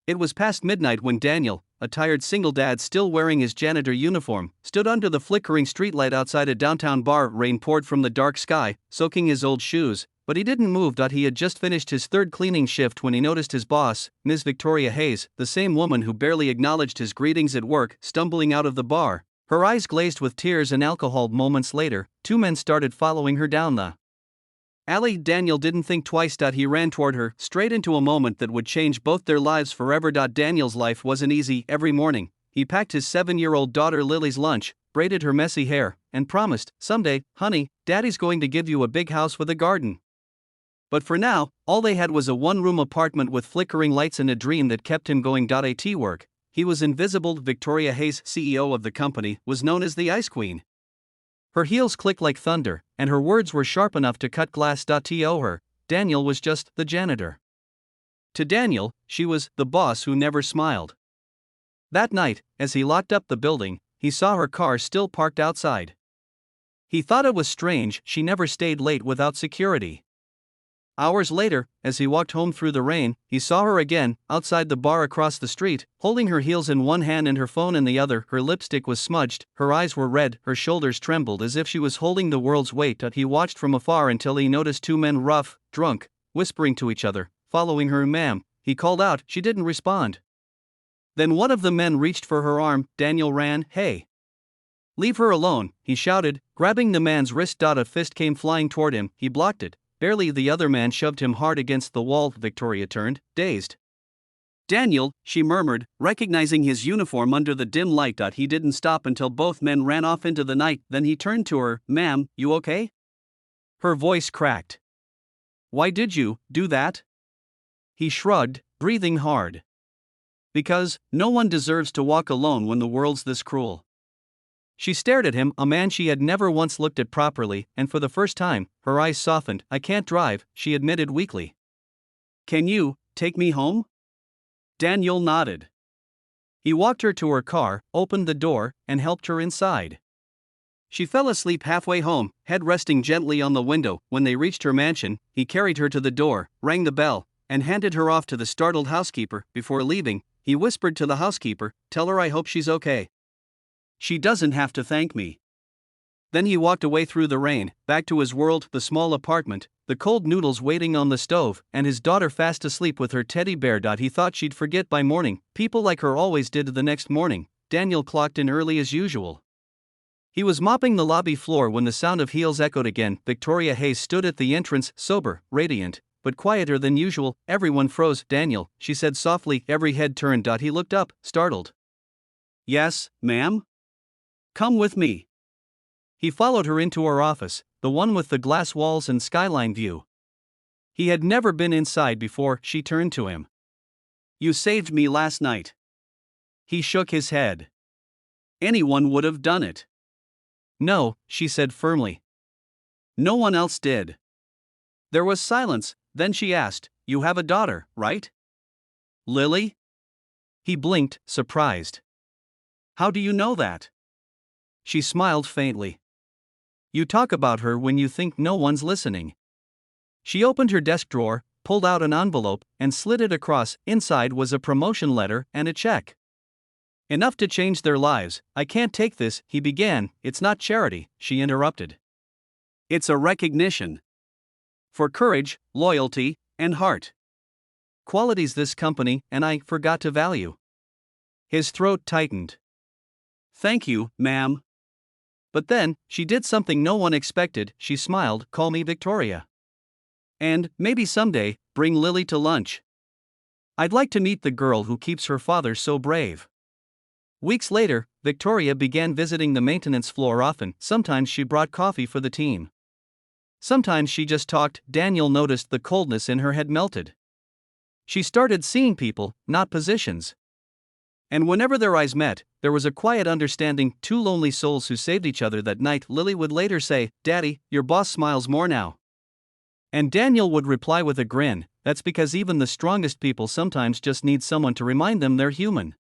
It was past midnight when Daniel, a tired single dad still wearing his janitor uniform, stood under the flickering streetlight outside a downtown bar. Rain poured from the dark sky, soaking his old shoes, but he didn't move. He had just finished his third cleaning shift when he noticed his boss, Ms. Victoria Hayes, the same woman who barely acknowledged his greetings at work, stumbling out of the bar, her eyes glazed with tears and alcohol. Moments later, two men started following her down the alley. Daniel didn't think twice. He ran toward her, straight into a moment that would change both their lives forever. Daniel's life wasn't easy. Every morning, he packed his 7-year-old daughter Lily's lunch, braided her messy hair, and promised, "Someday, honey, Daddy's going to give you a big house with a garden." But for now, all they had was a one-room apartment with flickering lights and a dream that kept him going. At work, he was invisible. Victoria Hayes, CEO of the company, was known as the Ice Queen. Her heels clicked like thunder, and her words were sharp enough to cut glass. To her, Daniel was just the janitor. To Daniel, she was the boss who never smiled. That night, as he locked up the building, he saw her car still parked outside. He thought it was strange she never stayed late without security. Hours later, as he walked home through the rain, he saw her again, outside the bar across the street, holding her heels in one hand and her phone in the other. Her lipstick was smudged, her eyes were red, her shoulders trembled as if she was holding the world's weight. He watched from afar until he noticed two men, rough, drunk, whispering to each other, following her. "Ma'am," he called out. She didn't respond. Then one of the men reached for her arm. Daniel ran. "Hey! Leave her alone," he shouted, grabbing the man's wrist. A fist came flying toward him. He blocked it. Barely. The other man shoved him hard against the wall. Victoria turned, dazed. "Daniel," she murmured, recognizing his uniform under the dim light. He didn't stop until both men ran off into the night. Then he turned to her. "Ma'am, you okay?" Her voice cracked. "Why did you do that?" He shrugged, breathing hard. "Because no one deserves to walk alone when the world's this cruel." She stared at him, a man she had never once looked at properly, and for the first time, her eyes softened. "I can't drive," she admitted weakly. "Can you take me home?" Daniel nodded. He walked her to her car, opened the door, and helped her inside. She fell asleep halfway home, head resting gently on the window. When they reached her mansion, he carried her to the door, rang the bell, and handed her off to the startled housekeeper. Before leaving, he whispered to the housekeeper, "Tell her I hope she's okay. She doesn't have to thank me." Then he walked away through the rain, back to his world, the small apartment, the cold noodles waiting on the stove, and his daughter fast asleep with her teddy bear. He thought she'd forget by morning. People like her always did. The next morning, Daniel clocked in early as usual. He was mopping the lobby floor when the sound of heels echoed again. Victoria Hayes stood at the entrance, sober, radiant, but quieter than usual. Everyone froze. "Daniel," she said softly. Every head turned. He looked up, startled. "Yes, ma'am? Come with me." He followed her into her office, the one with the glass walls and skyline view. He had never been inside before. She turned to him. "You saved me last night." He shook his head. "Anyone would have done it." "No," she said firmly. "No one else did." There was silence, then she asked, "You have a daughter, right? Lily?" He blinked, surprised. "How do you know that?" She smiled faintly. "You talk about her when you think no one's listening." She opened her desk drawer, pulled out an envelope, and slid it across. Inside was a promotion letter and a check. "Enough to change their lives." "I can't take this," he began. "It's not charity," she interrupted. "It's a recognition. For courage, loyalty, and heart. Qualities this company and I forgot to value." His throat tightened. "Thank you, ma'am." But then, she did something no one expected. She smiled. "Call me Victoria. And, maybe someday, bring Lily to lunch. I'd like to meet the girl who keeps her father so brave." Weeks later, Victoria began visiting the maintenance floor often. Sometimes she brought coffee for the team. Sometimes she just talked. Daniel noticed the coldness in her had melted. She started seeing people, not positions. And whenever their eyes met, there was a quiet understanding, two lonely souls who saved each other that night. Lily would later say, "Daddy, your boss smiles more now." And Daniel would reply with a grin, "That's because even the strongest people sometimes just need someone to remind them they're human."